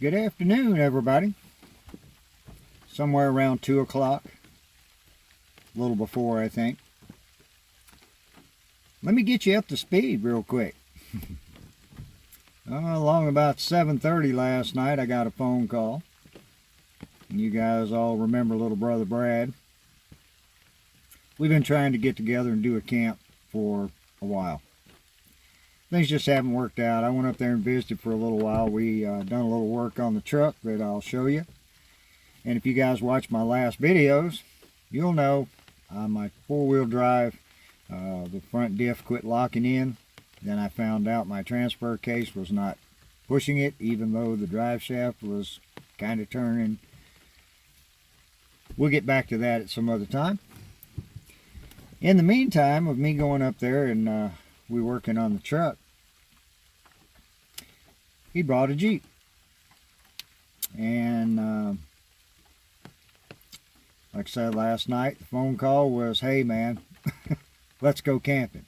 Good afternoon, everybody. Somewhere around 2 o'clock. A little before, I think. Let me get you up to speed real quick. Along about 7:30 last night, I got a phone call. And you guys all remember little brother Brad. We've been trying to get together and do a camp for a while. Things just haven't worked out. I went up there and visited for a little while. We done a little work on the truck that I'll show you. And if you guys watch my last videos, you'll know my four-wheel drive, the front diff quit locking in. Then I found out my transfer case was not pushing it, even though the drive shaft was kind of turning. We'll get back to that at some other time. In the meantime, of me going up there and we working on the truck, he brought a Jeep. And like I said last night, the phone call was, hey man, let's go camping.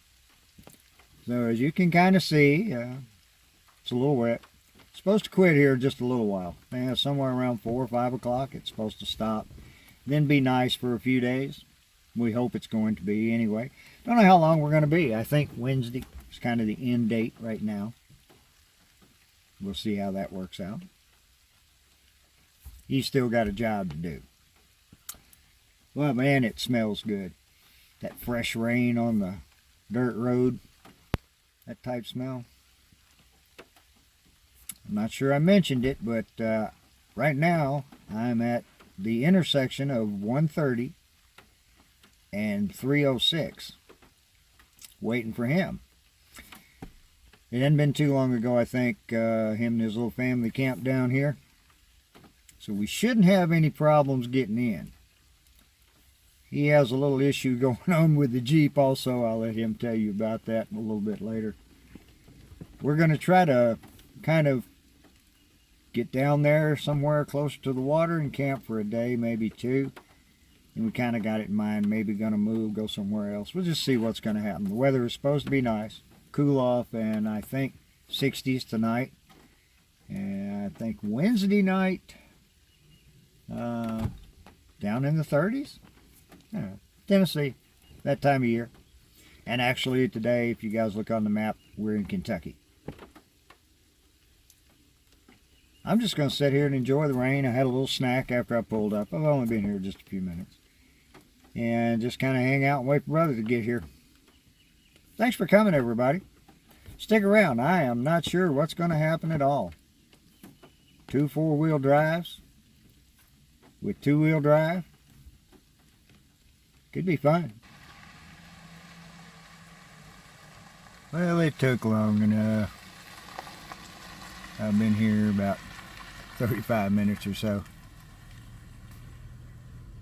So as you can kind of see, it's a little wet. It's supposed to quit here just a little while. Somewhere around 4 or 5 o'clock it's supposed to stop. Then be nice for a few days. We hope it's going to be anyway. Don't know how long we're going to be. I think Wednesday is kind of the end date right now. We'll see how that works out. He's still got a job to do. Well, man, it smells good. That fresh rain on the dirt road, that type smell. I'm not sure I mentioned it, but right now I'm at the intersection of 130 and 306, waiting for him. It hadn't been too long ago, I think, him and his little family camped down here. So we shouldn't have any problems getting in. He has a little issue going on with the Jeep also. I'll let him tell you about that a little bit later. We're going to try to kind of get down there somewhere closer to the water and camp for a day, maybe two. And we kind of got it in mind, maybe going to move, go somewhere else. We'll just see what's going to happen. The weather is supposed to be nice, cool off, and I think 60s tonight. And I think Wednesday night, down in the 30s. Tennessee, that time of year. And actually today, if you guys look on the map, we're in Kentucky. I'm just going to sit here and enjoy the rain. I had a little snack after I pulled up. I've only been here just a few minutes. And just kind of hang out and wait for brother to get here. Thanks for coming, everybody. Stick around. I am not sure what's going to happen at all. 2 4-wheel drives with 2-wheel drive. Could be fun. Well, it took long enough. I've been here about 35 minutes or so.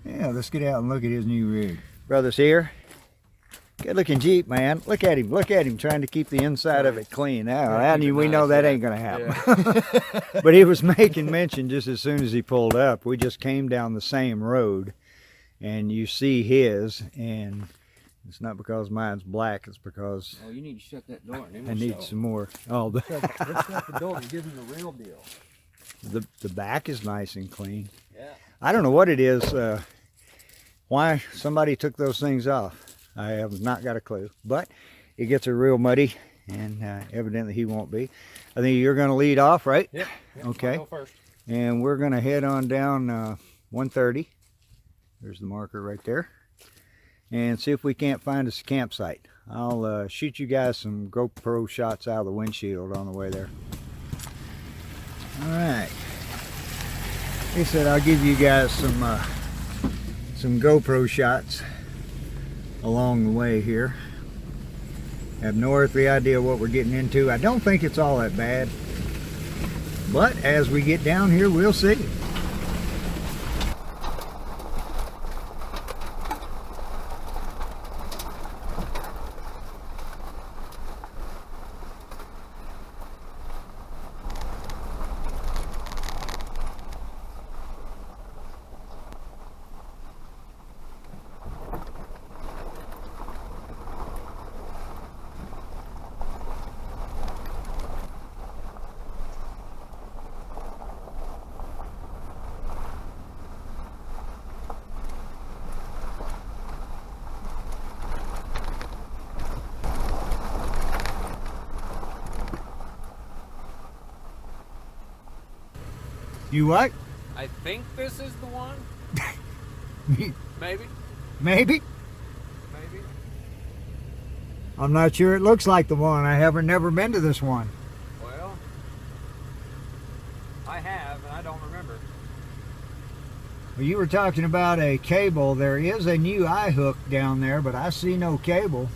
Yeah, let's get out and look at his new rig. Brother's here. Good looking Jeep, man. Look at him trying to keep the inside of it clean. Now, we know that ain't gonna happen. Yeah. But he was making mention just as soon as he pulled up. We just came down the same road and you see his, and it's not because mine's black, it's because you need to shut that door. I need some more. Oh, let's shut the door and give him the real deal. The back is nice and clean. Yeah. I don't know what it is, why somebody took those things off. I have not got a clue, but it gets a real muddy, and evidently he won't be. I think you're going to lead off, right? Yep. Okay. I'll go first. And we're going to head on down 130. There's the marker right there. And see if we can't find us a campsite. I'll shoot you guys some GoPro shots out of the windshield on the way there. All right. He said I'll give you guys some GoPro shots along the way here. Have no earthly idea what we're getting into. I don't think it's all that bad, but as we get down here, we'll see. You what? I think this is the one. Maybe. Maybe? Maybe. I'm not sure it looks like the one. I haven't never been to this one. Well, I have, and I don't remember. Well, you were talking about a cable. There is a new eye hook down there, but I see no cable.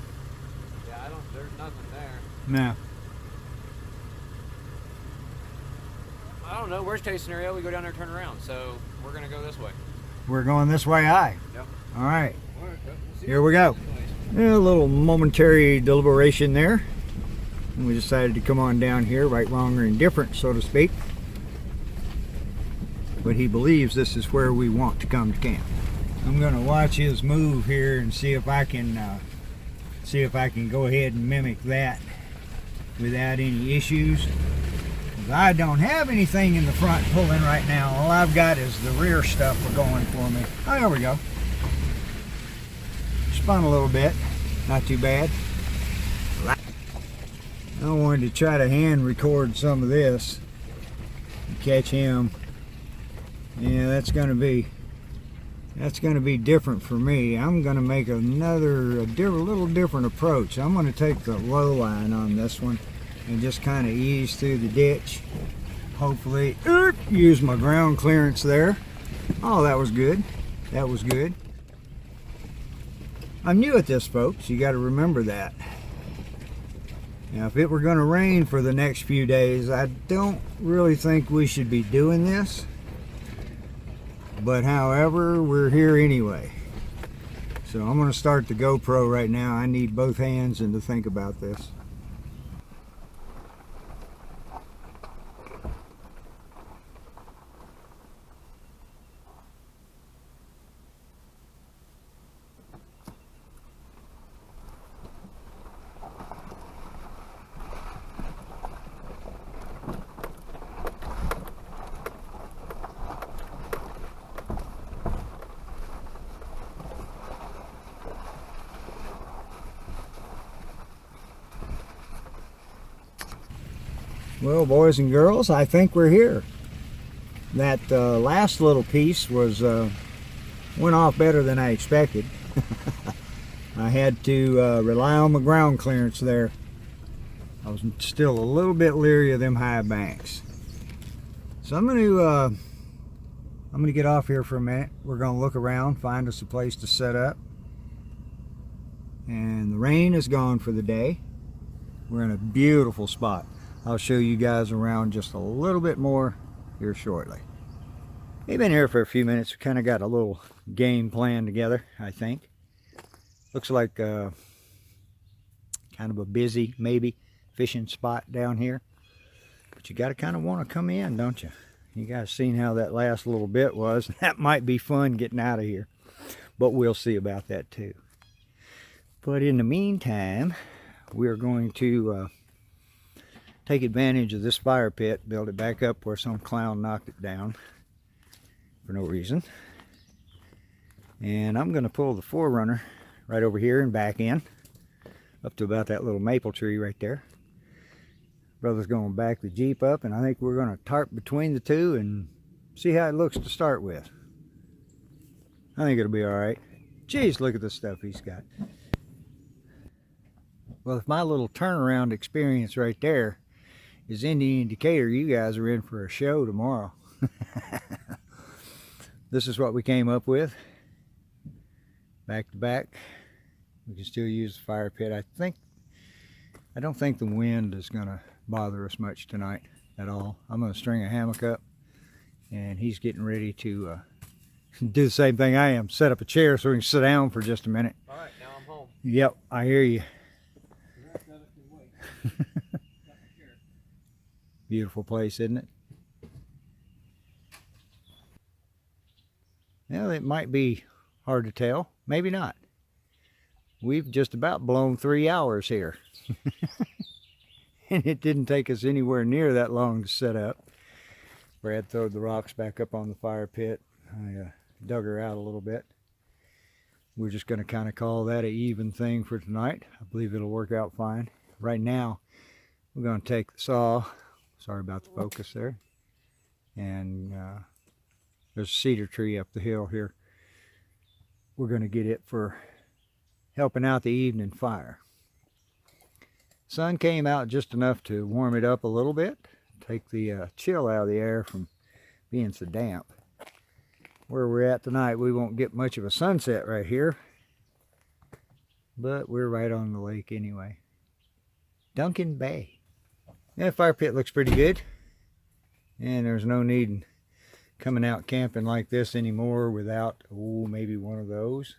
Yeah, there's nothing there. No. I don't know. Worst case scenario, we go down there and turn around. So we're going to go this way. We're going this way, aye. Yep. All right. All right, we'll see Here we go. A little momentary deliberation there. And we decided to come on down here, right, wrong, or indifferent, so to speak. But he believes this is where we want to come to camp. I'm going to watch his move here and see if I can go ahead and mimic that without any issues. I don't have anything in the front pulling right now. All I've got is the rear stuff going for me. Oh, there we go. Spun a little bit. Not too bad. I wanted to try to hand record some of this and catch him. Yeah, that's gonna be different for me. I'm gonna make a little different approach. I'm gonna take the low line on this one and just kind of ease through the ditch. Hopefully, use my ground clearance there. Oh, that was good. That was good. I'm new at this, folks. You got to remember that. Now, if it were going to rain for the next few days, I don't really think we should be doing this. But however, we're here anyway. So I'm going to start the GoPro right now. I need both hands and to think about this. Well, boys and girls, I think we're here. That last little piece went off better than I expected. I had to rely on my ground clearance there. I was still a little bit leery of them high banks. So I'm going to get off here for a minute. We're going to look around, find us a place to set up. And the rain is gone for the day. We're in a beautiful spot. I'll show you guys around just a little bit more here shortly. We've been here for a few minutes. We kind of got a little game plan together, I think. Looks like kind of a busy, maybe, fishing spot down here. But you got to kind of want to come in, don't you? You guys seen how that last little bit was. That might be fun getting out of here. But we'll see about that too. But in the meantime, we're going to take advantage of this fire pit, build it back up where some clown knocked it down for no reason. And I'm going to pull the 4runner right over here and back in up to about that little maple tree right there. Brother's going to back the Jeep up, and I think we're going to tarp between the two and see how it looks to start with. I think it'll be all right. Geez, look at the stuff he's got. Well, if my little turnaround experience right there is any indicator, you guys are in for a show tomorrow. This is what we came up with. Back to back. We can still use the fire pit. I don't think the wind is going to bother us much tonight at all. I'm going to string a hammock up, and he's getting ready to do the same thing I am. Set up a chair so we can sit down for just a minute. All right, now I'm home. Yep, I hear you. Beautiful place, isn't it? Well, it might be hard to tell. Maybe not. We've just about blown 3 hours here. And it didn't take us anywhere near that long to set up. Brad throwed the rocks back up on the fire pit. I dug her out a little bit. We're just going to kind of call that an even thing for tonight. I believe it'll work out fine. Right now, we're going to take the saw. Sorry about the focus there. And there's a cedar tree up the hill here. We're going to get it for helping out the evening fire. Sun came out just enough to warm it up a little bit, take the chill out of the air from being so damp. Where we're at tonight, we won't get much of a sunset right here, but we're right on the lake anyway. Duncan Bay. Yeah, fire pit looks pretty good, and there's no need in coming out camping like this anymore without, oh, maybe one of those.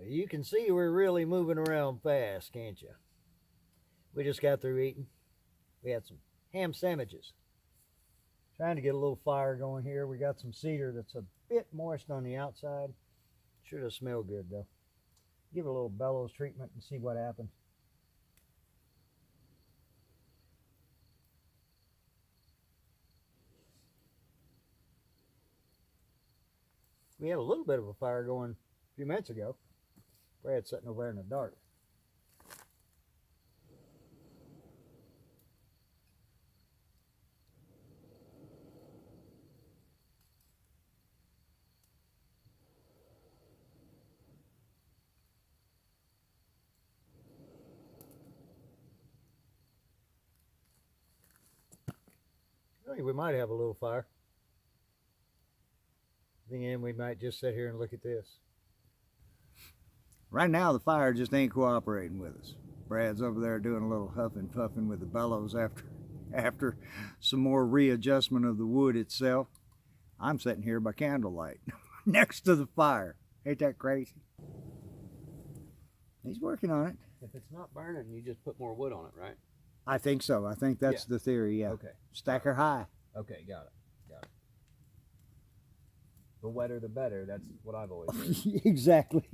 You can see we're really moving around fast, can't you? We just got through eating. We had some ham sandwiches. Trying to get a little fire going here. We got some cedar that's a bit moist on the outside. Sure does smell good though. Give it a little bellows treatment and see what happens. We had a little bit of a fire going a few minutes ago. Brad's sitting over there in the dark. I think we might have a little fire. Then we might just sit here and look at this. Right now the fire just ain't cooperating with us. Brad's over there doing a little huffing puffing with the bellows after some more readjustment of the wood itself. I'm sitting here by candlelight next to the fire. Ain't that crazy? He's working on it. If it's not burning, you just put more wood on it, right? I think so. I think that's the theory, yeah. Okay. Stack her high. Okay, got it. The wetter the better, that's what I've always heard. Exactly.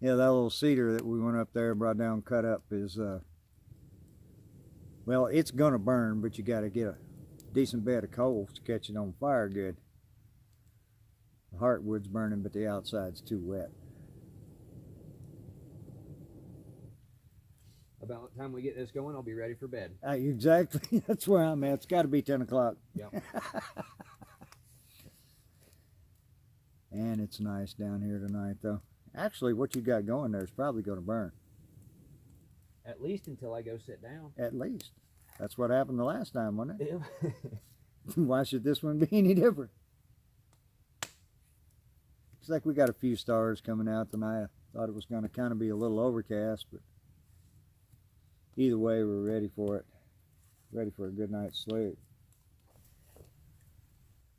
Yeah, that little cedar that we went up there and brought down cut up is, well, it's going to burn, but you got to get a decent bed of coals to catch it on fire good. The heartwood's burning, but the outside's too wet. About the time we get this going, I'll be ready for bed. Exactly. That's where I'm at. It's got to be 10 o'clock. Yep. And it's nice down here tonight, though. Actually, what you got going there is probably going to burn. At least until I go sit down. At least. That's what happened the last time, wasn't it? Yeah. Why should this one be any different? Looks like we got a few stars coming out tonight. I thought it was going to kind of be a little overcast, but either way, we're ready for it. Ready for a good night's sleep.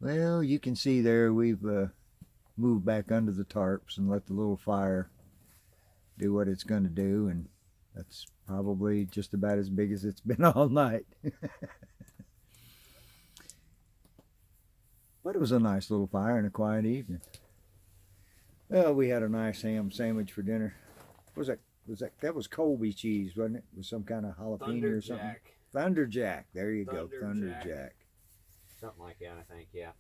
Well, you can see there we've moved back under the tarps and let the little fire do what it's going to do, and that's probably just about as big as it's been all night. But it was a nice little fire and a quiet evening. Well, we had a nice ham sandwich for dinner. What was that? That was Colby cheese, wasn't it? With some kind of jalapeno or something. Thunderjack. There you go, Thunderjack. Something like that, I think, yeah.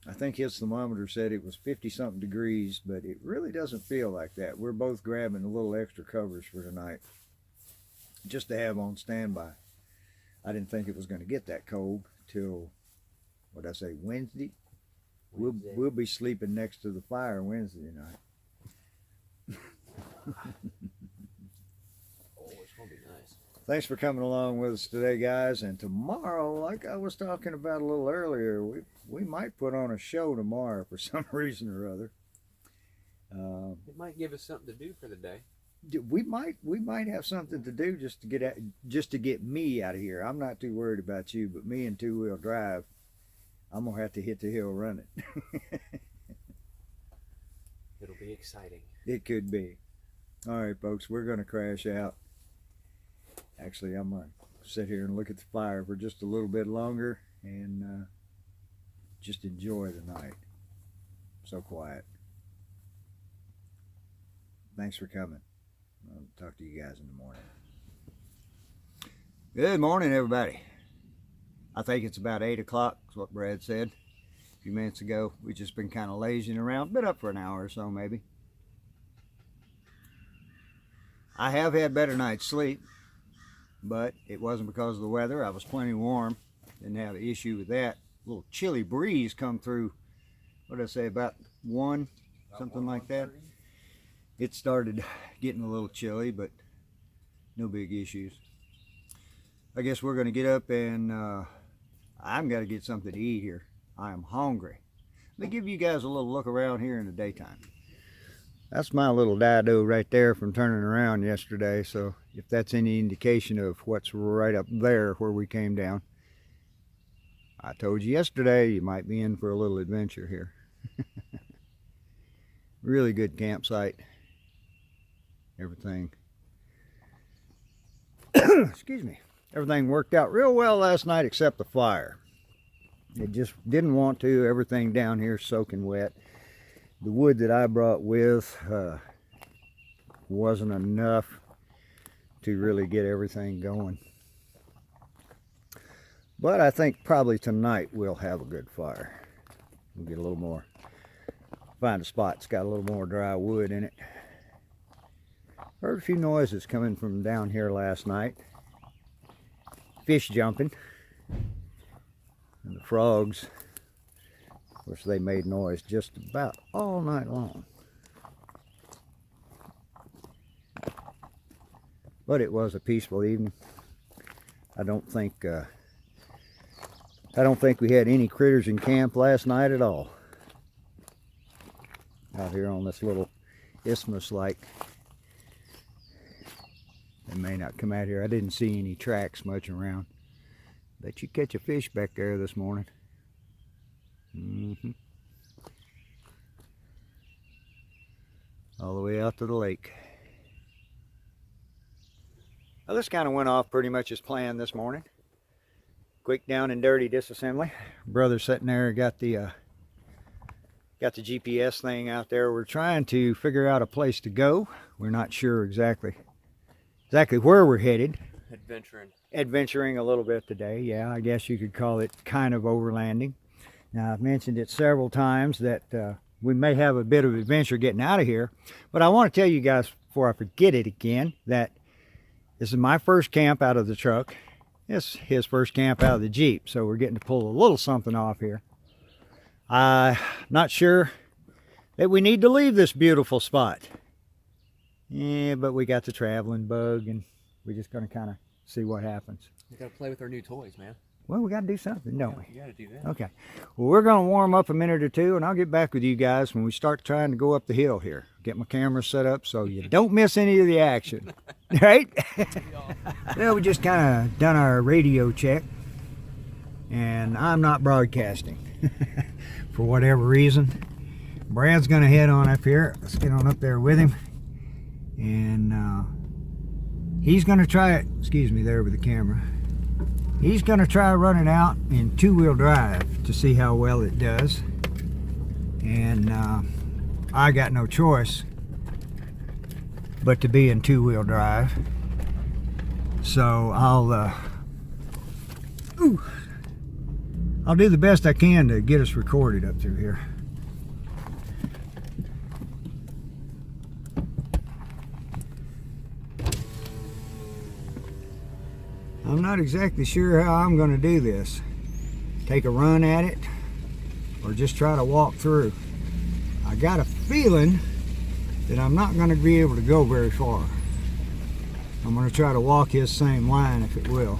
I think his thermometer said it was 50-something degrees, but it really doesn't feel like that. We're both grabbing a little extra covers for tonight, just to have on standby. I didn't think it was going to get that cold till, what'd I say, Wednesday? We'll be sleeping next to the fire Wednesday night. Oh, it's going to be nice. Thanks for coming along with us today, guys. And tomorrow, like I was talking about a little earlier, we might put on a show tomorrow for some reason or other. It might give us something to do for the day. We might have something to do just to get me out of here. I'm not too worried about you, but me and two-wheel drive, I'm gonna have to hit the hill running. It'll be exciting. It could be. All right, folks, we're gonna crash out. Actually, I'm gonna sit here and look at the fire for just a little bit longer and just enjoy the night. So quiet. Thanks for coming. I'll talk to you guys in the morning. Good morning, everybody. I think it's about 8 o'clock, is what Brad said a few minutes ago. We've just been kind of lazing around. Been up for an hour or so, maybe. I have had better night's sleep, but it wasn't because of the weather. I was plenty warm, didn't have an issue with that. A little chilly breeze come through, what did I say, about 1, something like that. It started getting a little chilly, but no big issues. I guess we're going to get up and I've got to get something to eat here. I am hungry. Let me give you guys a little look around here in the daytime. That's my little dido right there from turning around yesterday, so if that's any indication of what's right up there where we came down. I told you yesterday you might be in for a little adventure here. Really good campsite. Everything. Excuse me. Everything worked out real well last night except the fire. It just didn't want to. Everything down here soaking wet. The wood that I brought with wasn't enough to really get everything going. But I think probably tonight we'll have a good fire. We'll get a little more, find a spot that's got a little more dry wood in it. Heard a few noises coming from down here last night. Fish jumping. And the frogs, of course, they made noise just about all night long. But it was a peaceful evening. I don't think we had any critters in camp last night at all. Out here on this little isthmus like. They may not come out here. I didn't see any tracks much around. Bet you catch a fish back there this morning. All the way out to the lake. Well, this kind of went off pretty much as planned this morning. Quick down and dirty disassembly. Brother sitting there got the GPS thing out there. We're trying to figure out a place to go. We're not sure exactly where we're headed. Adventuring a little bit today. Yeah, I guess you could call it kind of overlanding. Now, I've mentioned it several times that we may have a bit of adventure getting out of here, but I want to tell you guys before I forget it again that this is my first camp out of the truck. It's his first camp out of the Jeep, so we're getting to pull a little something off here. Not sure that we need to leave this beautiful spot. Yeah, but we got the traveling bug, and we're just going to kind of see what happens. We got to play with our new toys, man. Well, we got to do something, don't we? You got to do that. Okay. Well, we're going to warm up a minute or two, and I'll get back with you guys when we start trying to go up the hill here. Get my camera set up so you don't miss any of the action. Right? Well, we just kind of done our radio check, and I'm not broadcasting for whatever reason. Brad's going to head on up here. Let's get on up there with him. And he's going to try it. Excuse me there with the camera. He's going to try running out in two-wheel drive to see how well it does. And I got no choice but to be in two-wheel drive. So I'll do the best I can to get us recorded up through here. I'm not exactly sure how I'm going to do this. Take a run at it or just try to walk through. I got a feeling that I'm not going to be able to go very far. I'm going to try to walk his same line if it will.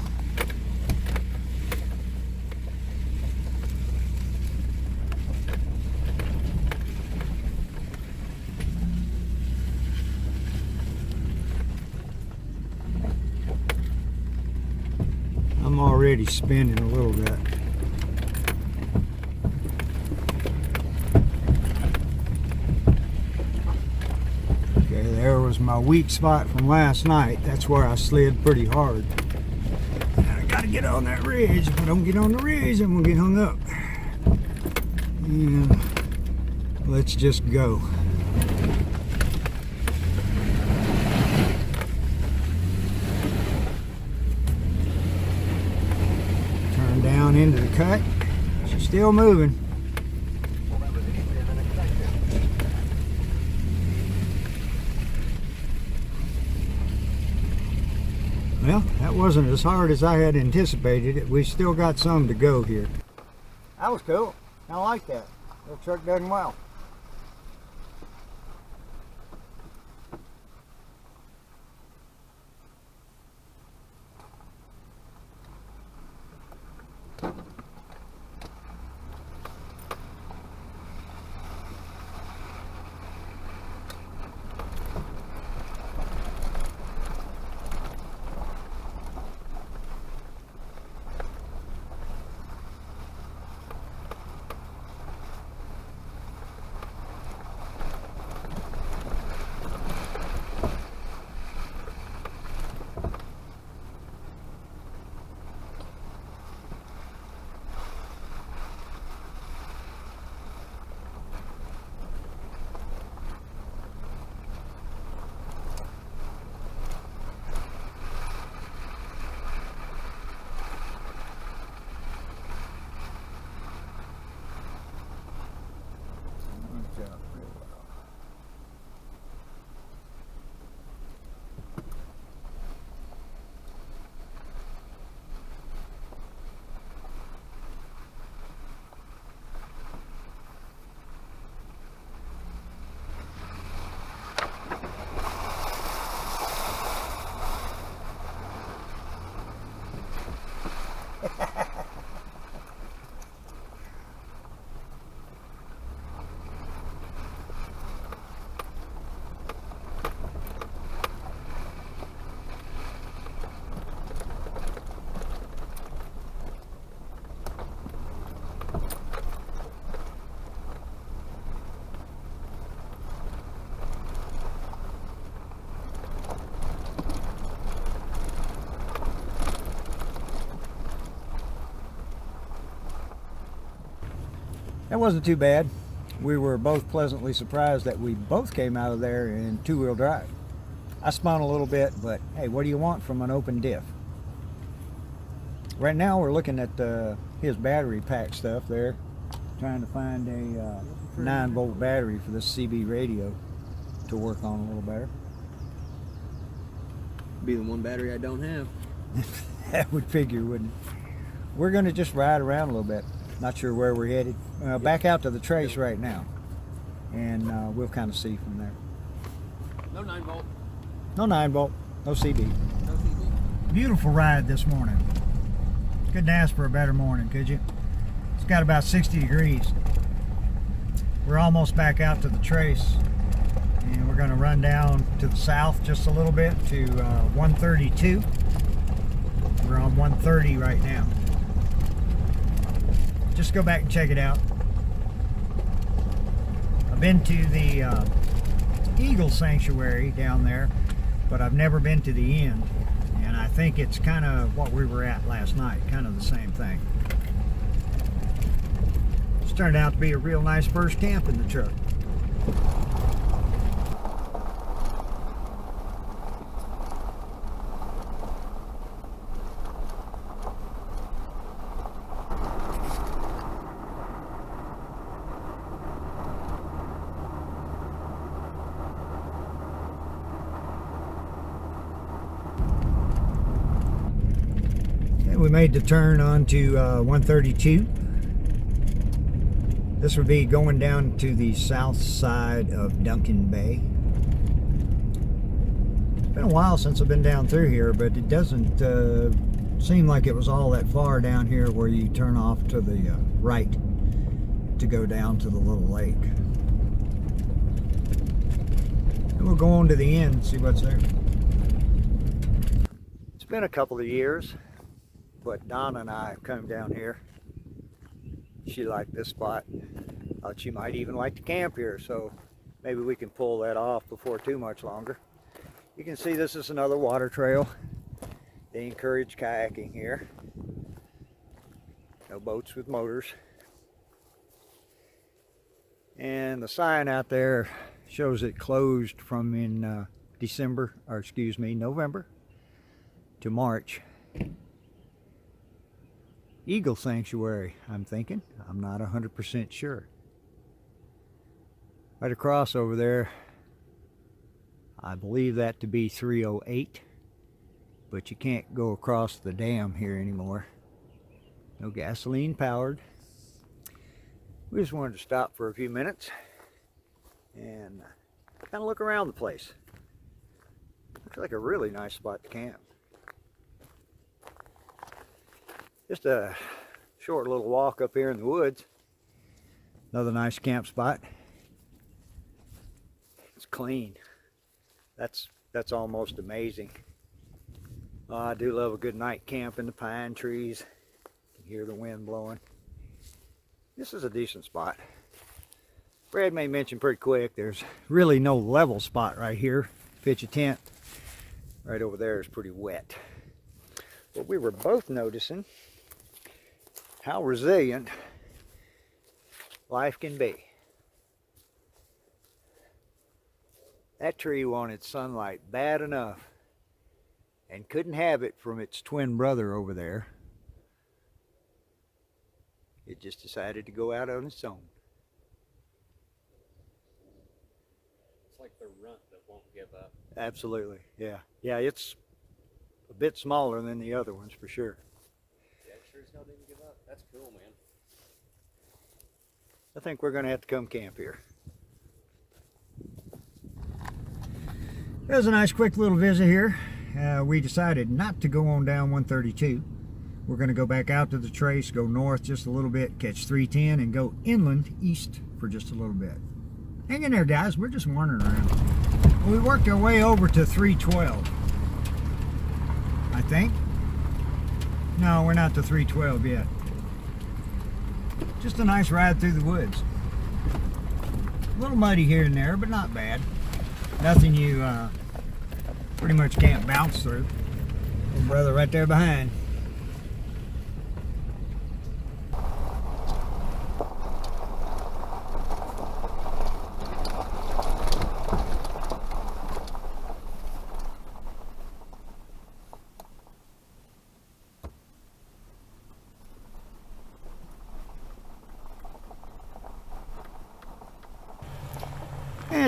I'm already spinning a little bit. Okay, there was my weak spot from last night. That's where I slid pretty hard. And I gotta get on that ridge. If I don't get on the ridge, I'm gonna get hung up. And let's just go. Down into the cut. She's still moving. Well, that wasn't as hard as I had anticipated. We still got some to go here. That was cool. I like that. The truck done well. That wasn't too bad. We were both pleasantly surprised that we both came out of there in two-wheel drive. I spun a little bit, but hey, what do you want from an open diff? Right now we're looking at his battery pack stuff there, trying to find a 9-volt battery for this CB radio to work on a little better. Be the one battery I don't have. That would figure, wouldn't it? We're going to just ride around a little bit. Not sure where we're headed. Back out to the trace right now, and we'll kind of see from there. No 9-volt. No 9-volt, no CB. No CB. Beautiful ride this morning. Couldn't ask for a better morning, could you? It's got about 60 degrees. We're almost back out to the trace, and we're going to run down to the south just a little bit to 132. We're on 130 right now. Just go back and check it out. I've been to the Eagle Sanctuary down there, but I've never been to the inn, and I think it's kind of what we were at last night, kind of the same thing. It's turned out to be a real nice first camp in the truck. We made the turn onto 132. This would be going down to the south side of Duncan Bay. It's been a while since I've been down through here, but it doesn't seem like it was all that far down here where you turn off to the right to go down to the little lake. And we'll go on to the end and see what's there. It's been a couple of years, but Donna and I have come down here. She liked this spot. Thought she might even like to camp here, so maybe we can pull that off before too much longer. You can see this is another water trail. They encourage kayaking here. No boats with motors. And the sign out there shows it closed from in November to March. Eagle Sanctuary, I'm thinking. I'm not 100% sure. Right across over there, I believe that to be 308, but you can't go across the dam here anymore. No gasoline powered. We just wanted to stop for a few minutes and kind of look around the place. Looks like a really nice spot to camp. Just a short little walk up here in the woods. Another nice camp spot. It's clean. That's almost amazing. Oh, I do love a good night camp in the pine trees. You can hear the wind blowing. This is a decent spot. Brad may mention pretty quick, there's really no level spot right here. Pitch a tent. Right over there is pretty wet. But we were both noticing how resilient life can be. That tree wanted sunlight bad enough and couldn't have it from its twin brother over there. It just decided to go out on its own. It's like the runt that won't give up. Absolutely, yeah. Yeah, it's a bit smaller than the other ones for sure. Yeah, it sure as hell didn't give up. That's cool, man. I think we're going to have to come camp here. It was a nice quick little visit here. We decided not to go on down 132. We're going to go back out to the trace, go north just a little bit, catch 310, and go inland east for just a little bit. Hang in there, guys. We're just wandering around. We worked our way over to 312, I think. No, we're not to 312 yet. Just a nice ride through the woods. A little muddy here and there, but not bad. Nothing you pretty much can't bounce through. Little brother right there behind.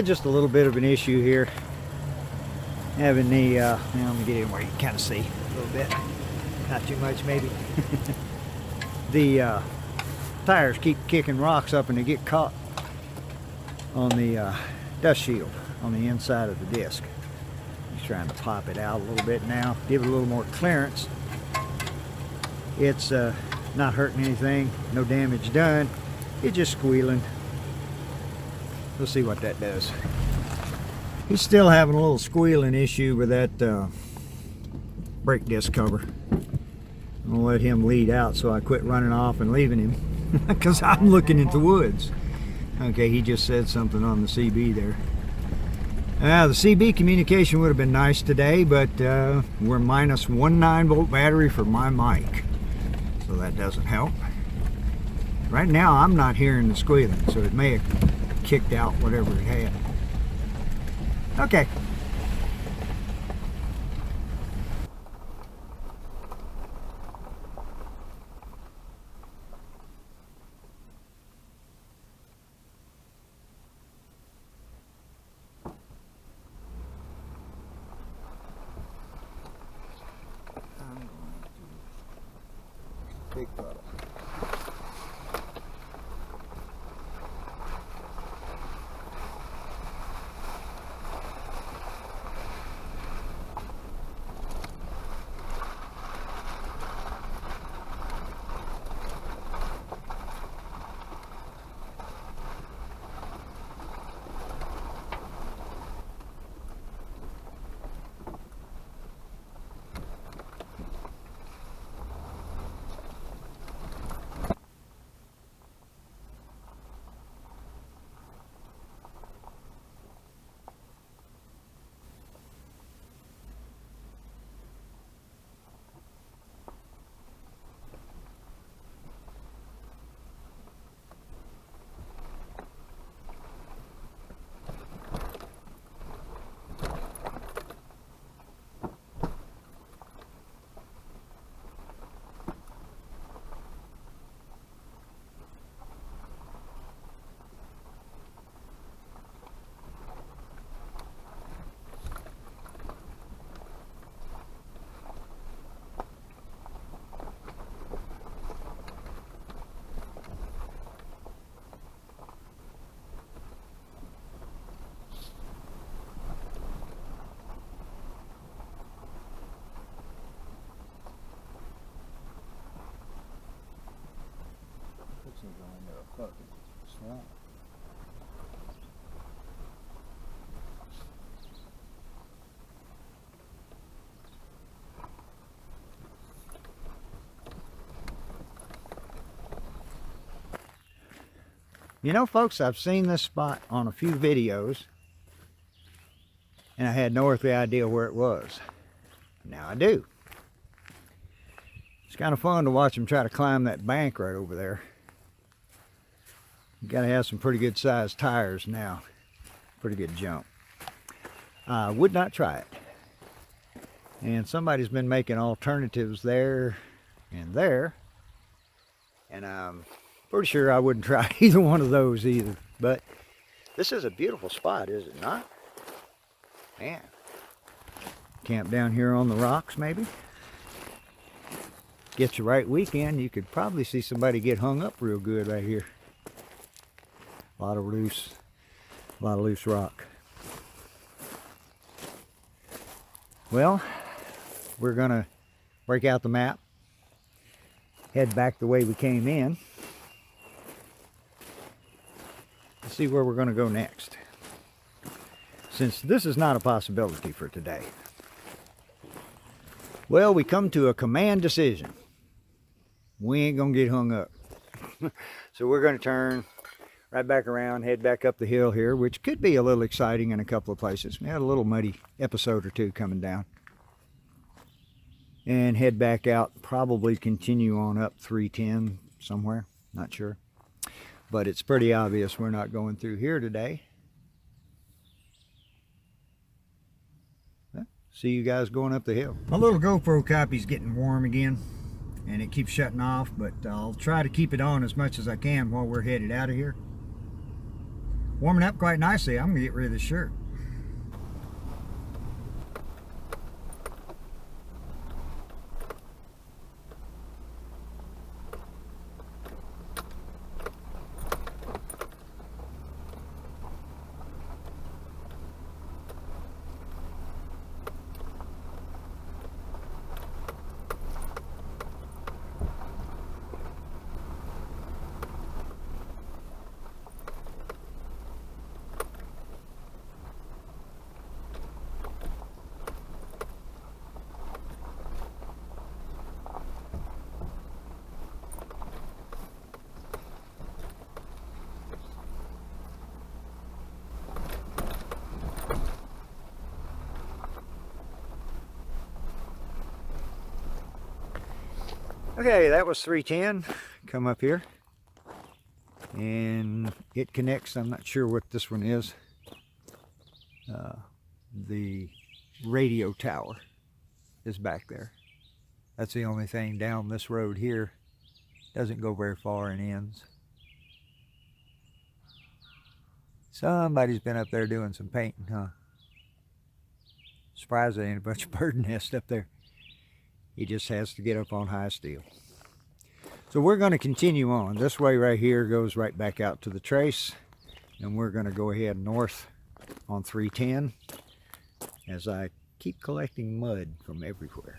Just a little bit of an issue here. Having the, let me get in where you can kind of see a little bit. Not too much maybe. The tires keep kicking rocks up and they get caught on the dust shield on the inside of the disc. He's trying to pop it out a little bit now, give it a little more clearance. It's not hurting anything, no damage done. It's just squealing. We'll see what that does. He's still having a little squealing issue with that brake disc cover. I'm gonna let him lead out, so I quit running off and leaving him because I'm looking at the woods. Okay, he just said something on the CB there. The CB communication would have been nice today, but we're minus 1 9-volt battery for my mic, so that doesn't help. Right now I'm not hearing the squealing, so it may have kicked out whatever it had. Okay. Big puddle. You know, folks, I've seen this spot on a few videos, and I had no earthly idea where it was. Now I do. It's kind of fun to watch them try to climb that bank right over there. You gotta have some pretty good sized tires now. Pretty good jump. I would not try it. And somebody's been making alternatives there and there. And I'm pretty sure I wouldn't try either one of those either. But this is a beautiful spot, is it not? Man. Camp down here on the rocks maybe. Get your right weekend, you could probably see somebody get hung up real good right here. A lot of loose rock. Well, we're gonna break out the map, head back the way we came in. Let's see where we're gonna go next. Since this is not a possibility for today. Well, we come to a command decision. We ain't gonna get hung up. So we're gonna turn right back around, head back up the hill here, which could be a little exciting in a couple of places. We had a little muddy episode or two coming down. And head back out, probably continue on up 310 somewhere, not sure. But it's pretty obvious we're not going through here today. Well, see you guys going up the hill. My little GoPro copy's getting warm again, and it keeps shutting off, but I'll try to keep it on as much as I can while we're headed out of here. Warming up quite nicely. I'm gonna get rid of this shirt. Okay, that was 310. Come up here. And it connects, I'm not sure what this one is. The radio tower is back there. That's the only thing down this road here. Doesn't go very far and ends. Somebody's been up there doing some painting, huh? Surprised there ain't a bunch of bird nests up there. He just has to get up on high steel. So we're going to continue on. This way right here goes right back out to the trace. And we're going to go ahead north on 310 as I keep collecting mud from everywhere.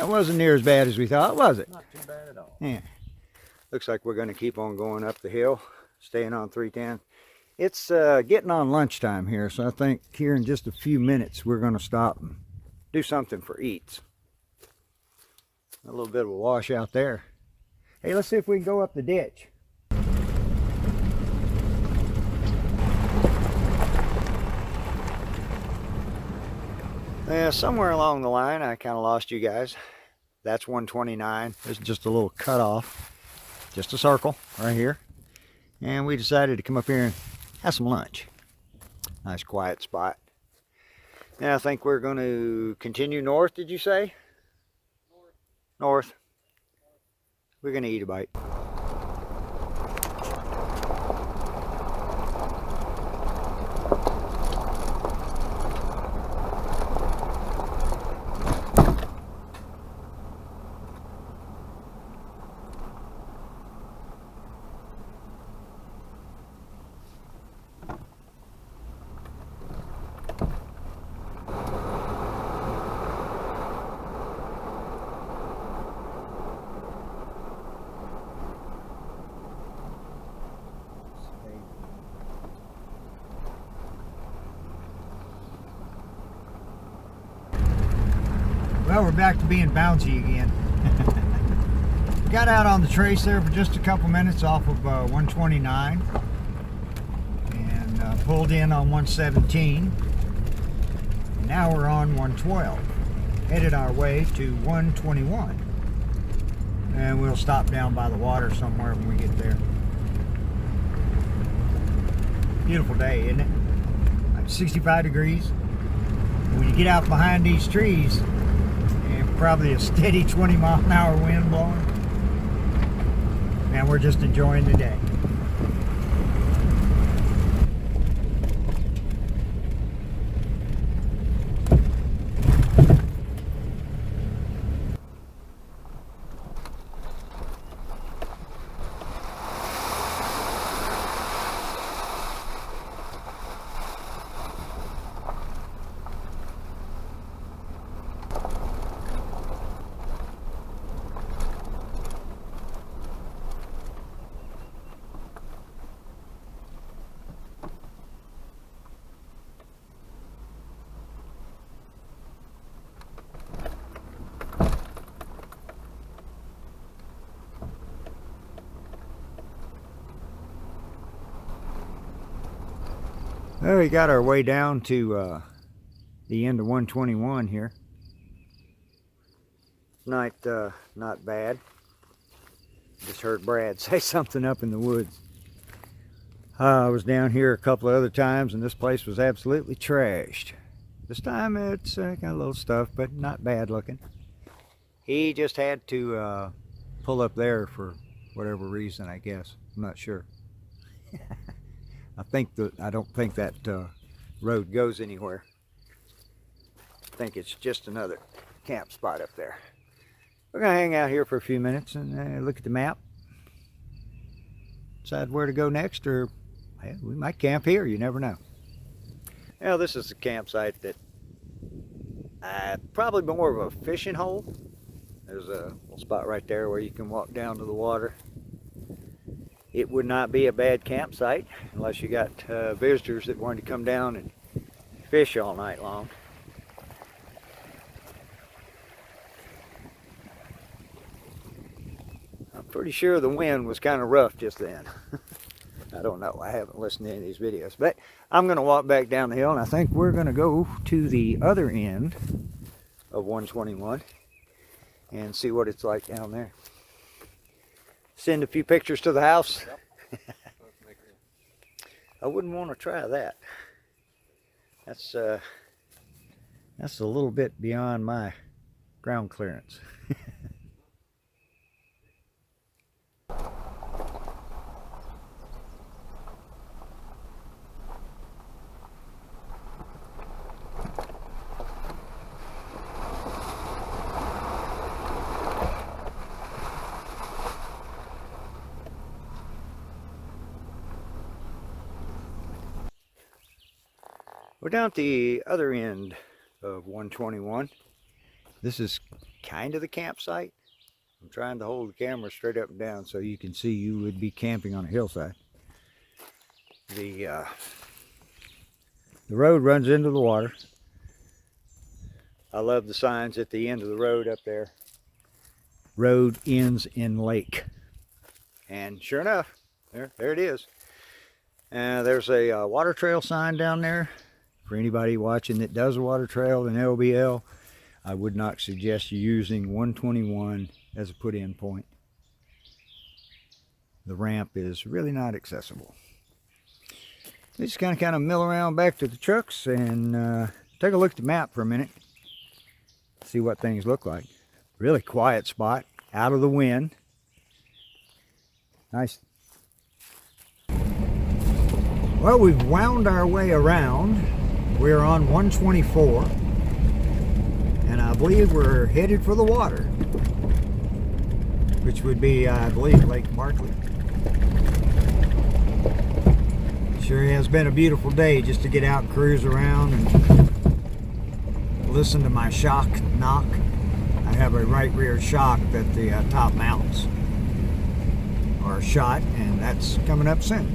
It wasn't near as bad as we thought, was it? Not too bad at all. Yeah. Looks like we're going to keep on going up the hill, staying on 310. It's getting on lunchtime here, so I think here in just a few minutes we're going to stop and do something for eats. A little bit of a washout there. Hey, let's see if we can go up the ditch. Somewhere along the line, I kind of lost you guys. That's 129. There's just a little cutoff, just a circle right here. And we decided to come up here and have some lunch. Nice quiet spot. Now I think we're going to continue north, did you say? North. We're going to eat a bite. Well, we're back to being bouncy again. Got out on the trace there for just a couple minutes off of 129 and pulled in on 117. And now we're on 112. Headed our way to 121. And we'll stop down by the water somewhere when we get there. Beautiful day, isn't it? Like 65 degrees. When you get out behind these trees, probably a steady 20-mile-an-hour wind blowing. And we're just enjoying the day. Well, we got our way down to the end of 121 here. Not bad. Just heard Brad say something up in the woods. I was down here a couple of other times and this place was absolutely trashed. This time it's got a little stuff, but not bad looking. He just had to pull up there for whatever reason, I guess. I'm not sure. I don't think that road goes anywhere. I think it's just another camp spot up there. We're gonna hang out here for a few minutes and look at the map. Decide where to go next, or we might camp here, you never know. Well, this is a campsite that probably more of a fishing hole. There's a little spot right there where you can walk down to the water. It would not be a bad campsite unless you got visitors that wanted to come down and fish all night long. I'm pretty sure the wind was kind of rough just then. I don't know, I haven't listened to any of these videos, but I'm going to walk back down the hill and I think we're going to go to the other end of 121 and see what it's like down there. Send a few pictures to the house. Yep. I wouldn't want to try that. That's a little bit beyond my ground clearance. We're down at the other end of 121. This is kind of the campsite. I'm trying to hold the camera straight up and down so you can see you would be camping on a hillside. The road runs into the water. I love the signs at the end of the road up there. Road ends in lake. And sure enough, there it is. There's a water trail sign down there. For anybody watching that does a water trail in LBL, I would not suggest you using 121 as a put-in point. The ramp is really not accessible. Let's kind of mill around back to the trucks and take a look at the map for a minute. See what things look like. Really quiet spot, out of the wind. Nice. Well, we've wound our way around. We're on 124. And I believe we're headed for the water. Which would be, I believe, Lake Barkley. Sure has been a beautiful day just to get out and cruise around and listen to my shock knock. I have a right rear shock that the top mounts are shot, and that's coming up soon.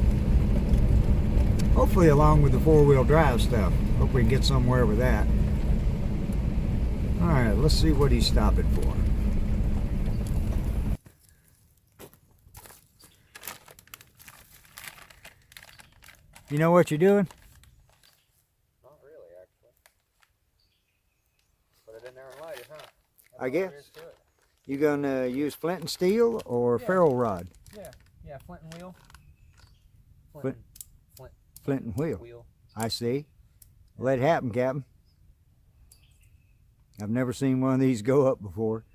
Hopefully along with the four-wheel drive stuff. Hope we can get somewhere with that. Alright, let's see what he's stopping for. You know what you're doing? Not really, actually. Put it in there and light it, huh? I guess. You gonna use flint and steel or ferrule rod? Yeah, flint and wheel. Flint and wheel. I see. Let it happen, Captain. I've never seen one of these go up before.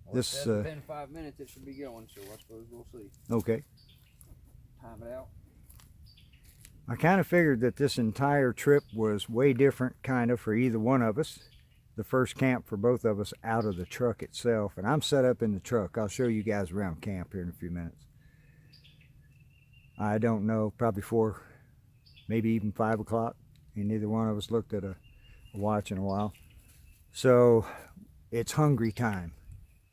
Well, this within 5 minutes it should be going, so I suppose we'll see. Okay. Time it out. I kind of figured that this entire trip was way different kind of for either one of us. The first camp for both of us out of the truck itself, and I'm set up in the truck. I'll show you guys around camp here in a few minutes. I don't know, probably 4, maybe even 5 o'clock, and neither one of us looked at a watch in a while. So it's hungry time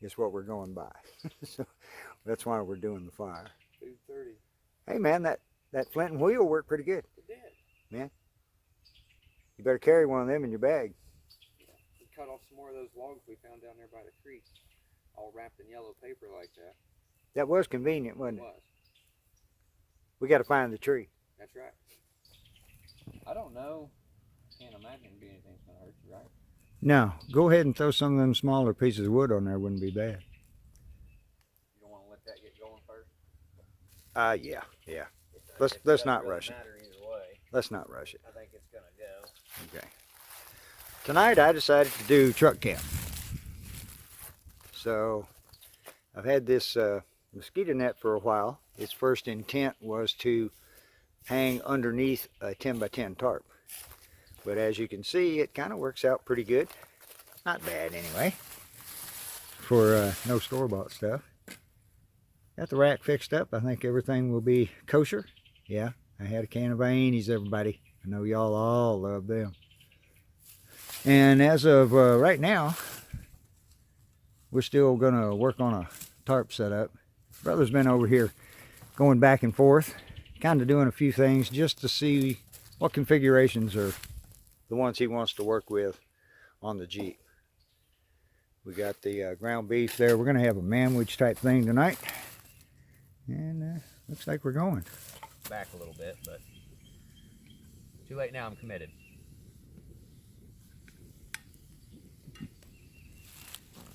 is what we're going by. So that's why we're doing the fire. 2:30. Hey man, that flint and wheel worked pretty good. It did. Man, you better carry one of them in your bag. We cut off some more of those logs we found down there by the creek, all wrapped in yellow paper like that. That was convenient, wasn't it? It was. We got to find the tree. That's right. I don't know. Can't imagine it'd be anything's gonna hurt you, right? No, go ahead and throw some of them smaller pieces of wood on there. Wouldn't be bad. You don't want to let that get going first? Yeah. Let's not rush it. Either way. Let's not rush it. I think it's gonna go. Okay. Tonight I decided to do truck camp. So I've had this mosquito net for a while. Its first intent was to hang underneath a 10x10 tarp. But as you can see, it kind of works out pretty good. Not bad anyway, for no store-bought stuff. Got the rack fixed up. I think everything will be kosher. Yeah, I had a can of Ainies, everybody. I know y'all all love them. And as of right now, we're still gonna work on a tarp setup. Brother's been over here going back and forth, kind of doing a few things just to see what configurations are the ones he wants to work with on the Jeep. We got the ground beef there. We're gonna have a manwich type thing tonight. And looks like we're going. Back a little bit, but too late now. I'm committed.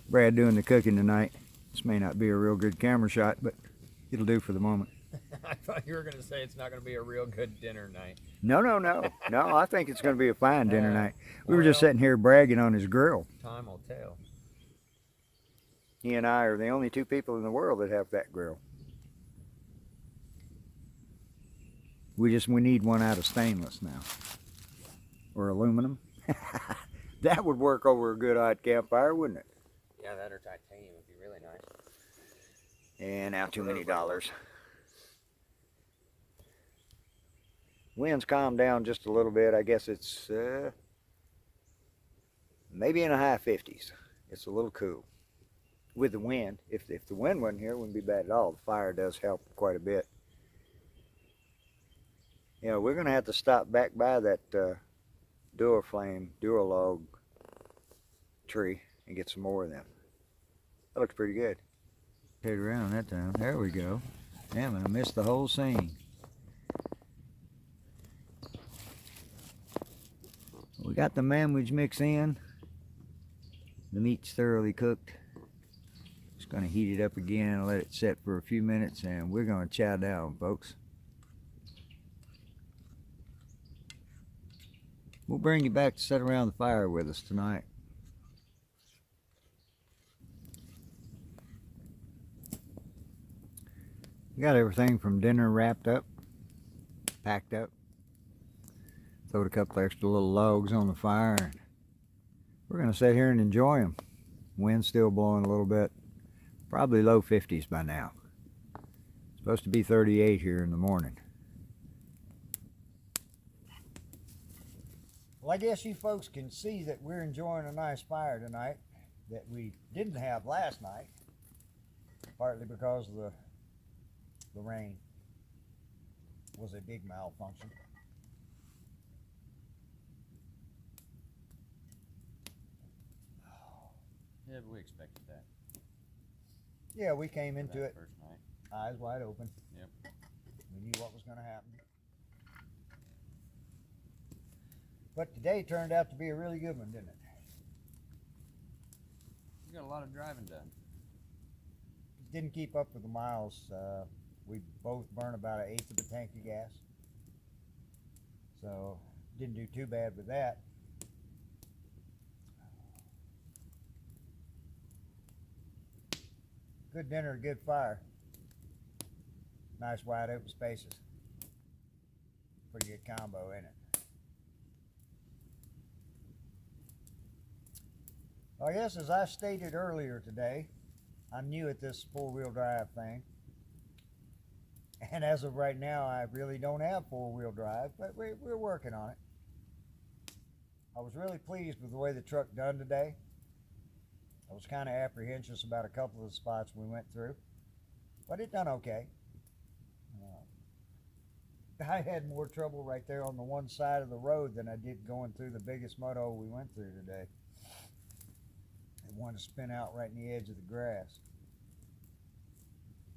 Brad doing the cooking tonight. This may not be a real good camera shot, but it'll do for the moment. I thought you were going to say it's not going to be a real good dinner night. No. No, I think it's going to be a fine dinner night. We were just sitting here bragging on his grill. Time will tell. He and I are the only two people in the world that have that grill. We need one out of stainless now. Or aluminum. That would work over a good hot campfire, wouldn't it? Yeah, that or titanium would be really nice. And now too many dollars. Wind's calmed down just a little bit. I guess it's maybe in the high 50s. It's a little cool. With the wind. If the wind wasn't here, it wouldn't be bad at all. The fire does help quite a bit. You know, we're going to have to stop back by that Duralog tree and get some more of them. That looks pretty good. Rotate around that time. There we go. Damn it, I missed the whole scene. We got the manwich mix in. The meat's thoroughly cooked. Just gonna heat it up again and let it set for a few minutes, and we're gonna chow down, folks. We'll bring you back to sit around the fire with us tonight. We got everything from dinner wrapped up, packed up. Throwed a couple extra little logs on the fire, and we're gonna sit here and enjoy them. Wind's still blowing a little bit. Probably low 50s by now. It's supposed to be 38 here in the morning. Well, I guess you folks can see that we're enjoying a nice fire tonight that we didn't have last night, partly because of the rain was a big malfunction. Yeah, but we expected that. Yeah, we came into it First night. eyes wide open. Yep. We knew what was going to happen. But today turned out to be a really good one, didn't it? You got a lot of driving done. Didn't keep up with the miles. We both burned about 1/8 of a tank of gas. So didn't do too bad with that. Good dinner, good fire. Nice wide open spaces. Pretty good combo, ain't it? I guess as I stated earlier today, I'm new at this four-wheel drive thing. And as of right now, I really don't have four-wheel drive, but we're working on it. I was really pleased with the way the truck done today. I was kind of apprehensive about a couple of the spots we went through, but it done okay. I had more trouble right there on the one side of the road than I did going through the biggest mud hole we went through today. It wanted to spin out right in the edge of the grass.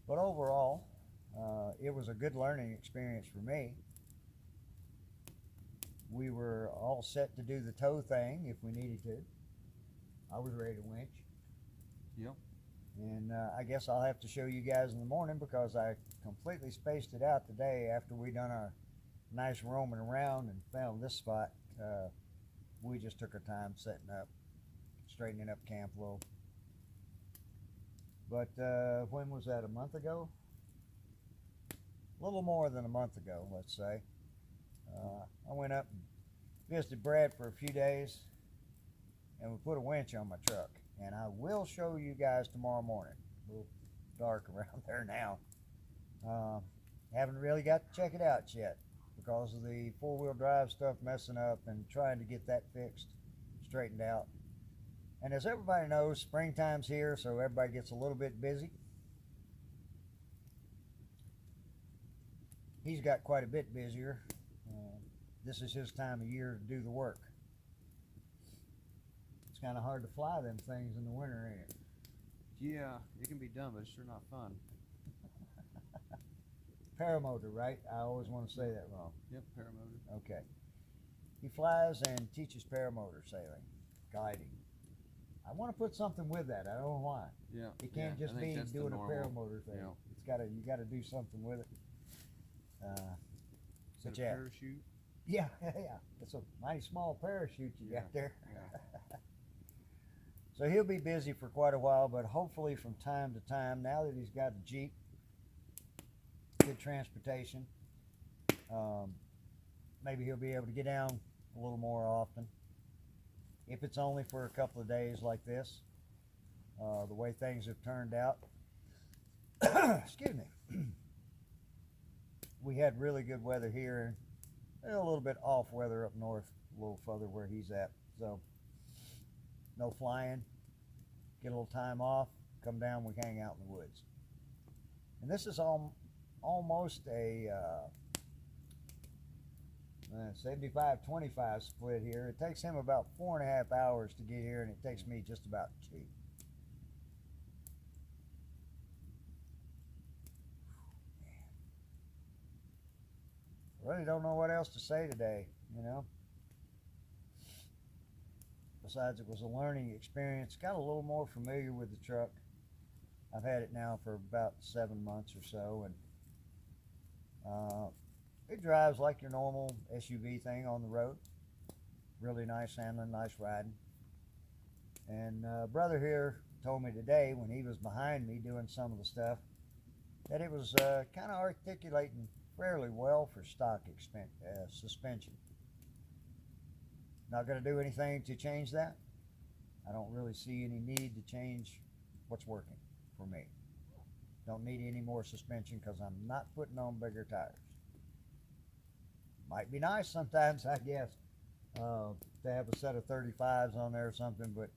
But overall, it was a good learning experience for me. We were all set to do the tow thing if we needed to. I was ready to winch. Yep. And I guess I'll have to show you guys in the morning because I completely spaced it out today after we done our nice roaming around and found this spot. We just took our time setting up, straightening up camp a little. But when was that, a month ago? A little more than a month ago, let's say. I went up and visited Brad for a few days, and we put a winch on my truck. And I will show you guys tomorrow morning. A little dark around there now. Haven't really got to check it out yet because of the four-wheel drive stuff messing up and trying to get that fixed, straightened out. And as everybody knows, springtime's here, so everybody gets a little bit busy. He's got quite a bit busier. This is his time of year to do the work. It's kind of hard to fly them things in the winter, ain't it? Yeah, it can be done, but it's sure not fun. Paramotor, right? I always want to say that wrong. Yep, paramotor. Okay. He flies and teaches paramotor sailing, gliding. I want to put something with that. I don't know why. Yeah. It can't just be doing a paramotor thing. Yeah. You gotta do something with it. Is it a parachute? Yeah. It's a mighty small parachute you got there. Yeah. So he'll be busy for quite a while, but hopefully from time to time, now that he's got a Jeep, good transportation, maybe he'll be able to get down a little more often. If it's only for a couple of days like this, the way things have turned out. Excuse me. We had really good weather here, and a little bit off weather up north, a little further where he's at. So no flying, get a little time off, come down, we hang out in the woods. And this is almost a 75-25 split here. It takes him about 4.5 hours to get here, and it takes me just about 2. Really don't know what else to say today, you know. Besides, it was a learning experience. Got a little more familiar with the truck. I've had it now for about 7 months or so, and it drives like your normal SUV thing on the road. Really nice handling, nice riding. And brother here told me today when he was behind me doing some of the stuff that it was kind of articulating fairly well for stock suspension. Not going to do anything to change that. I don't really see any need to change what's working for me. Don't need any more suspension because I'm not putting on bigger tires. Might be nice sometimes, I guess, to have a set of 35s on there or something, but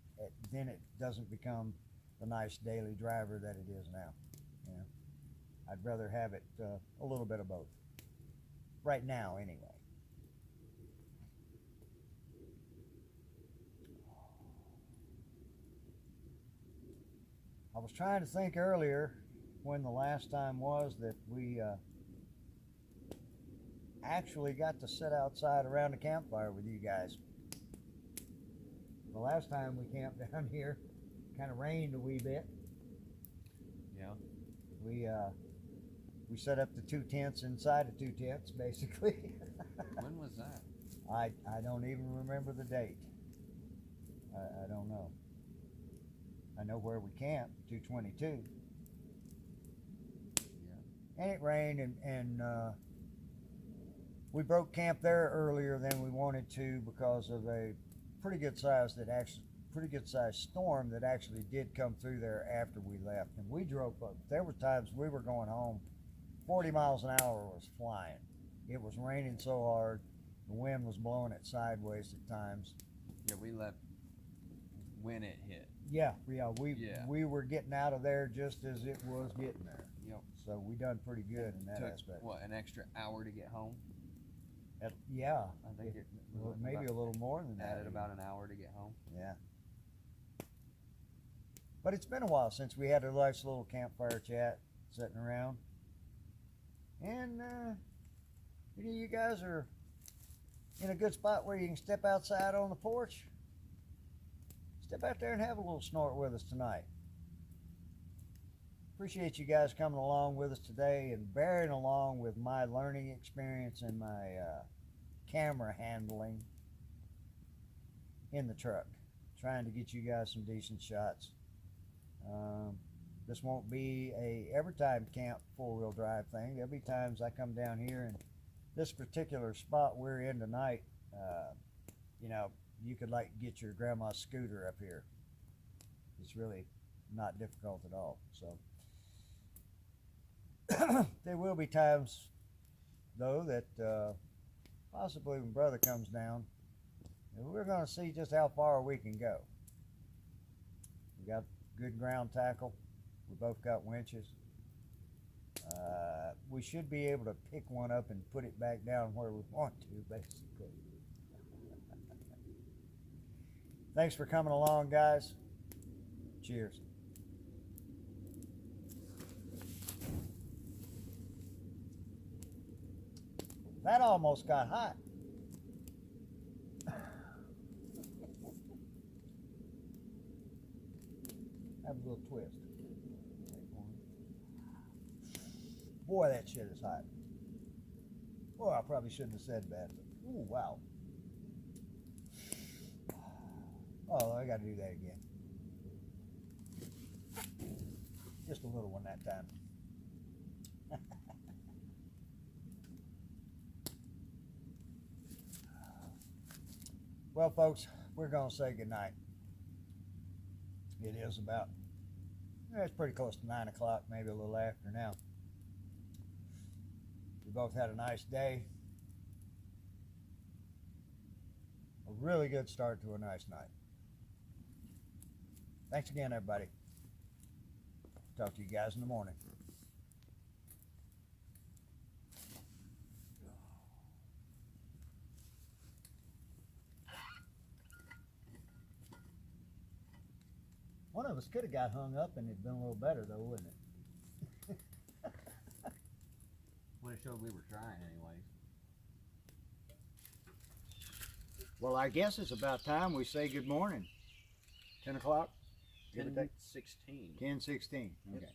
then it doesn't become the nice daily driver that it is now. You know, I'd rather have it a little bit of both. Right now, anyway. I was trying to think earlier when the last time was that we actually got to sit outside around the campfire with you guys. The last time we camped down here, kind of rained a wee bit. Yeah. We set up the 2 tents inside of 2 tents, basically. When was that? I don't even remember the date. I don't know. I know where we camped, 222. Yeah. And it rained, and we broke camp there earlier than we wanted to because of a pretty good sized storm that actually did come through there after we left. And we drove up. There were times we were going home, 40 miles an hour was flying. It was raining so hard, the wind was blowing it sideways at times. Yeah, we left when it hit. Yeah, we were getting out of there just as it was getting there. Yep. So we done pretty good in that Took, aspect. what, an extra hour to get home? Yeah, I think it maybe a little more than that. added about an hour to get home. Yeah. But it's been a while since we had a nice little campfire chat sitting around. And you guys are in a good spot where you can step outside on the porch. Step out there and have a little snort with us tonight. Appreciate you guys coming along with us today and bearing along with my learning experience and my camera handling in the truck. Trying to get you guys some decent shots. This won't be a every time camp 4-wheel drive thing. There'll be times I come down here and this particular spot we're in tonight, you know, you could like get your grandma's scooter up here. It's really not difficult at all. So there will be times though that possibly when brother comes down, we're going to see just how far we can go. We got good ground tackle. We both got winches. We should be able to pick one up and put it back down where we want to, basically. Thanks for coming along, guys. Cheers. That almost got hot. Have a little twist. Boy, that shit is hot. Boy, I probably shouldn't have said that. But, ooh, wow. Oh, I got to do that again. Just a little one that time. Well, folks, we're going to say goodnight. It is about, it's pretty close to 9 o'clock, maybe a little after now. We both had a nice day. A really good start to a nice night. Thanks again, everybody. Talk to you guys in the morning. One of us could have got hung up and it'd been a little better though, wouldn't it? Well, it showed we were trying anyways. Well, I guess it's about time we say good morning. 10 o'clock? 10:16. 10:16. Yep. Okay.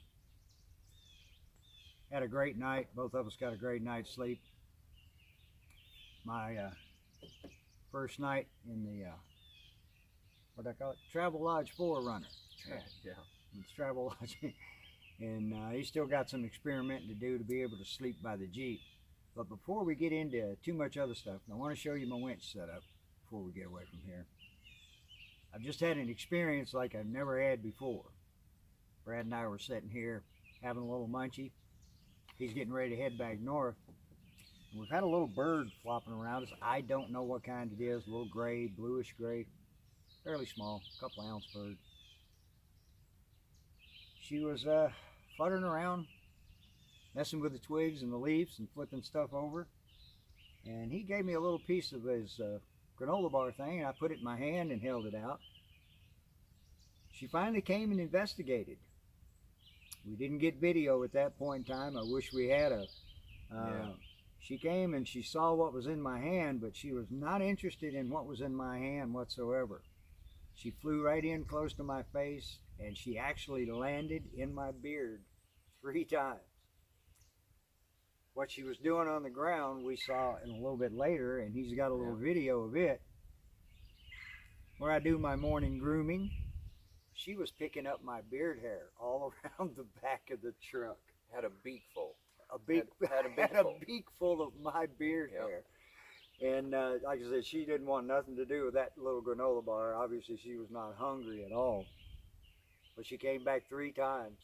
Had a great night. Both of us got a great night's sleep. My first night in the, what do I call it? Travel Lodge 4runner. Yeah. It's Travel Lodge. And he's still got some experimenting to do to be able to sleep by the Jeep. But before we get into too much other stuff, I want to show you my winch setup before we get away from here. I've just had an experience like I've never had before. Brad and I were sitting here having a little munchie. He's getting ready to head back north. And we've had a little bird flopping around us. I don't know what kind it is. A little gray, bluish gray. Fairly small, couple ounce bird. She was fluttering around, messing with the twigs and the leaves and flipping stuff over. And he gave me a little piece of his granola bar thing, and I put it in my hand and held it out. She finally came and investigated. We didn't get video at that point in time. I wish we had a. She came and she saw what was in my hand, but she was not interested in what was in my hand whatsoever. She flew right in close to my face, and she actually landed in my beard 3 times. What she was doing on the ground, we saw in a little bit later, and he's got a little video of it, where I do my morning grooming. She was picking up my beard hair all around the back of the truck. Had a beak full. Had a beak full of my beard hair. And like I said, she didn't want nothing to do with that little granola bar. Obviously, she was not hungry at all. But she came back 3 times.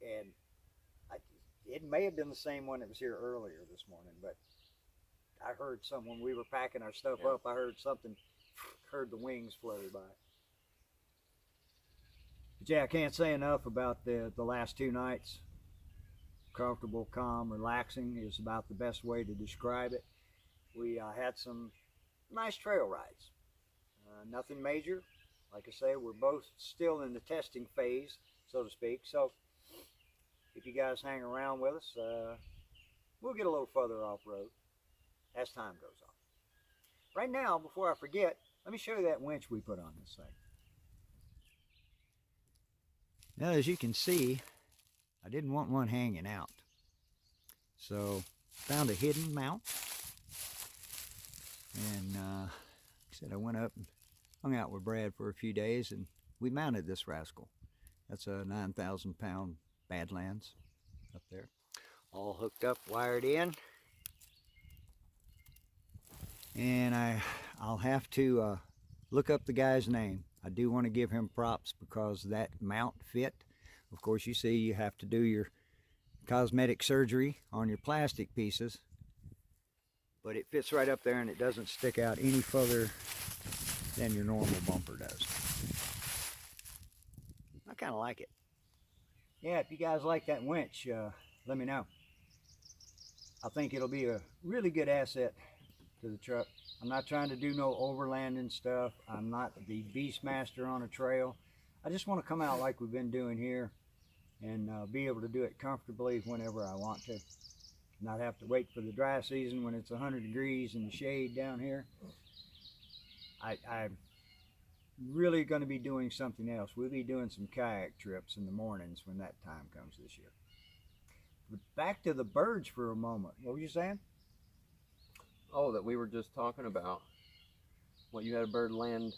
And it may have been the same one that was here earlier this morning, but I heard when we were packing our stuff up, I heard the wings flutter by. But yeah, I can't say enough about the last 2 nights. Comfortable, calm, relaxing is about the best way to describe it. We had some nice trail rides. Nothing major. Like I say, we're both still in the testing phase, so to speak. So if you guys hang around with us, we'll get a little further off-road as time goes on. Right now, before I forget, let me show you that winch we put on this thing. Now, as you can see, I didn't want one hanging out. So, found a hidden mount. And like I said, I went up and hung out with Brad for a few days, and we mounted this rascal. That's a 9,000 pound Badlands up there. All hooked up, wired in. And I'll have to look up the guy's name. I do want to give him props because that mount fit. Of course, you see you have to do your cosmetic surgery on your plastic pieces. But it fits right up there and it doesn't stick out any further than your normal bumper does. I kind of like it. Yeah, if you guys like that winch, let me know. I think it'll be a really good asset to the truck. I'm not trying to do no overlanding stuff. I'm not the beastmaster on a trail. I just want to come out like we've been doing here and be able to do it comfortably whenever I want to. Not have to wait for the dry season when it's 100 degrees in the shade down here. I'm really going to be doing something else. We'll be doing some kayak trips in the mornings when that time comes this year. But back to the birds for a moment. What were you saying? Oh, that we were just talking about. Well, you had a bird land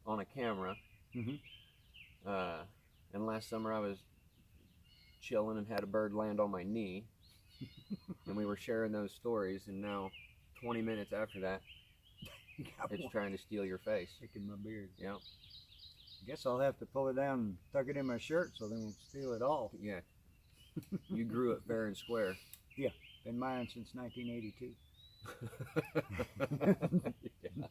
on a camera. Mm-hmm. And last summer I was chilling and had a bird land on my knee. And we were sharing those stories, and now 20 minutes after that, it's trying to steal your face. Sticking my beard. Yeah. I guess I'll have to pull it down and tuck it in my shirt so they won't steal it all. Yeah. You grew it fair and square. Yeah. Been mine since 1982. Yeah.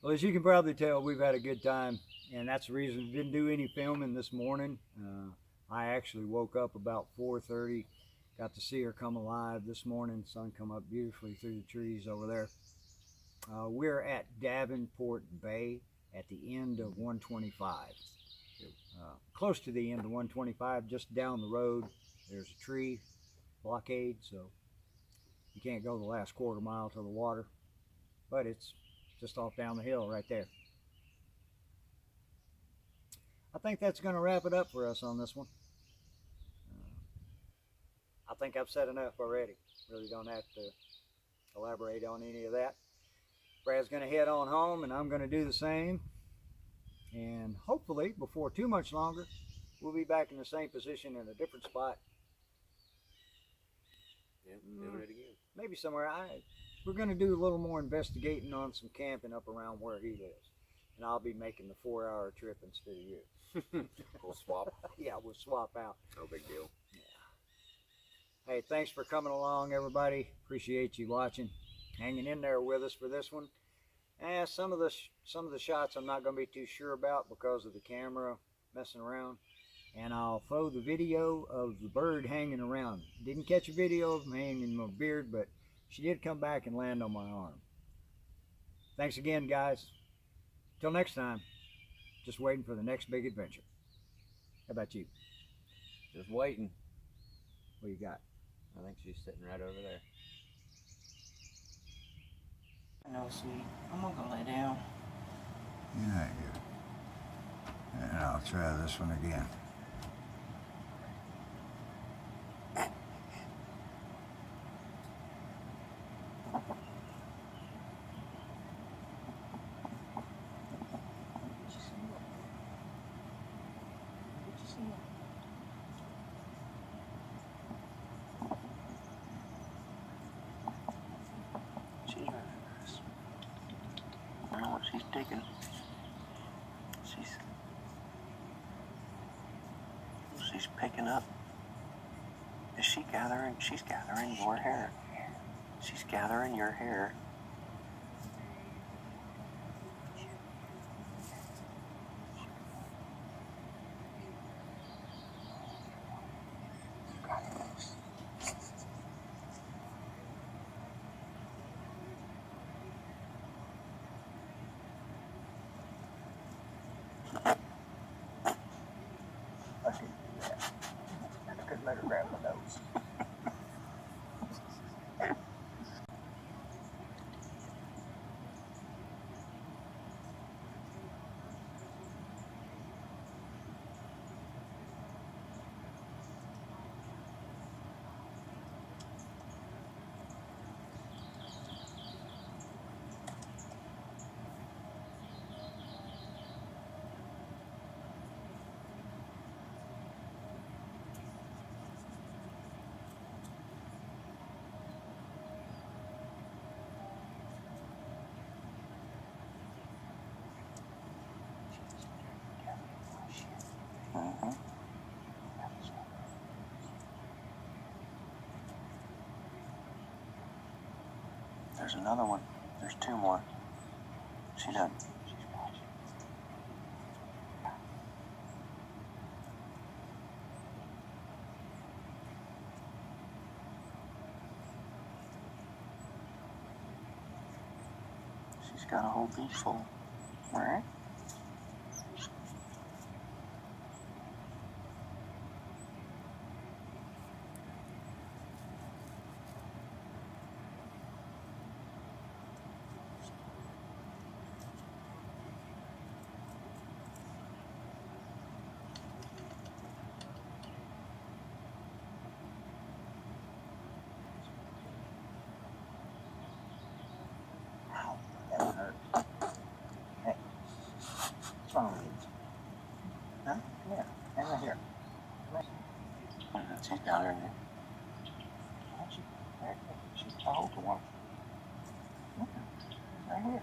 Well, as you can probably tell, we've had a good time, and that's the reason we didn't do any filming this morning. I actually woke up about 4:30, got to see her come alive this morning. Sun come up beautifully through the trees over there. We're at Davenport Bay at the end of 125. Close to the end of 125, just down the road, there's a tree blockade, so you can't go the last quarter mile to the water. but it's just off down the hill right there. I think that's going to wrap it up for us on this one. I think I've said enough already. Really don't have to elaborate on any of that. Brad's going to head on home, and I'm going to do the same. And hopefully, before too much longer, we'll be back in the same position in a different spot. Yep, doing it again. Maybe somewhere. We're going to do a little more investigating on some camping up around where he lives. And I'll be making the 4-hour trip instead of you. We'll swap. Yeah, we'll swap out. No big deal. Yeah. Hey, thanks for coming along, everybody. Appreciate you watching, hanging in there with us for this one. Some of the shots I'm not going to be too sure about because of the camera messing around. And I'll throw the video of the bird hanging around. Didn't catch a video of him hanging in my beard, but she did come back and land on my arm. Thanks again, guys. Till next time, just waiting for the next big adventure. How about you? Just waiting. What you got? I think she's sitting right over there. No, sweet. I'm not gonna lay down. Yeah, and I'll try this one again. I know what she's digging. She's picking up. Is she gathering? She's gathering your hair. She's gathering your hair. I should do that. I couldn't let her grab my nose. There's another one. There's two more. She done. She's got a whole beach full. All right. That one hurt. Hey, what's wrong with you? Huh? Come here. Hang right here. She's down there. She's, I'll hold the one. Right here.